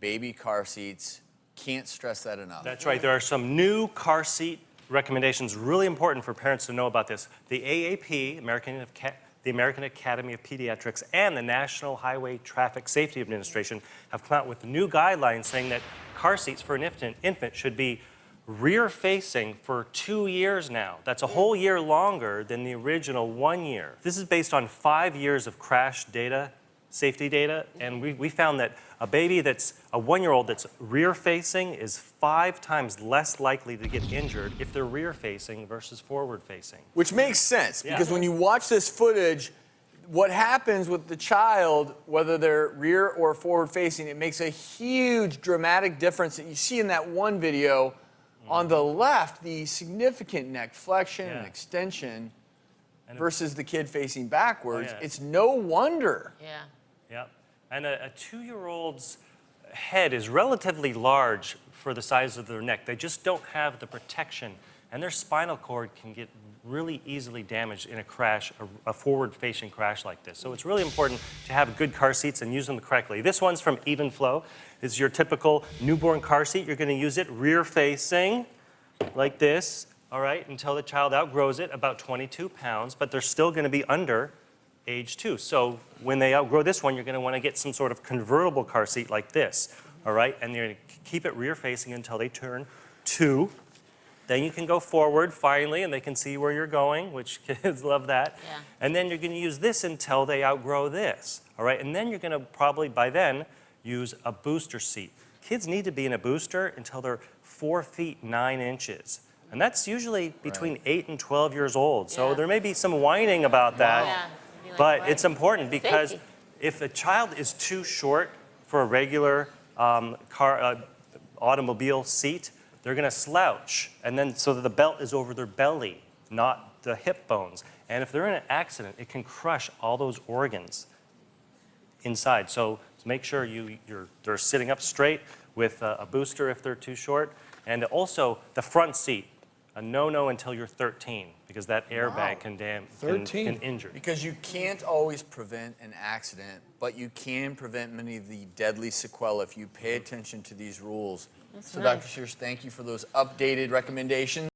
baby car seats. Can't stress that enough. That's right. There are some new car seat recommendations, really important for parents to know about this. The AAP, the American Academy of Pediatrics, and the National Highway Traffic Safety Administration have come out with new guidelines saying that car seats for an infant should be rear-facing for 2 years now. That's a whole year longer than the original 1 year. This is based on 5 years of crash data, safety data, and we found that a baby that's a 1-year-old that's rear-facing is 5 times less likely to get injured if they're rear-facing versus forward-facing. Which makes sense, because when you watch this footage, what happens with the child, whether they're rear or forward-facing, it makes a huge dramatic difference that you see in that one video. On the left, the significant neck flexion and extension versus the kid facing backwards. It's no wonder. Yeah. And a 2-year-old's head is relatively large for the size of their neck. They just don't have the protection, and their spinal cord can get really easily damaged in a crash, a forward-facing crash like this. So it's really important to have good car seats and use them correctly. This one's from Evenflo. It's your typical newborn car seat. You're going to use it rear-facing like this, all right, until the child outgrows it, about 22 pounds, but they're still going to be under age 2. So when they outgrow this one, you're going to want to get some sort of convertible car seat like this, all right? And you're going to keep it rear-facing until they turn 2. Then you can go forward finally, and they can see where you're going, which kids love that. And then you're going to use this until they outgrow this, all right? And then you're going to probably, by then, use a booster seat. Kids need to be in a booster until they're 4 feet 9 inches. And that's usually between 8 and 12 years old. So there may be some whining about that, but it's important because if a child is too short for a regular automobile seat, they're going to slouch, and then so that the belt is over their belly, not the hip bones. And if they're in an accident, it can crush all those organs inside. So make sure they're sitting up straight with a booster if they're too short. And also the front seat, a no-no until you're 13, because that airbag can injure. Because you can't always prevent an accident, but you can prevent many of the deadly sequelae if you pay attention to these rules. So Dr. Shears, thank you for those updated recommendations.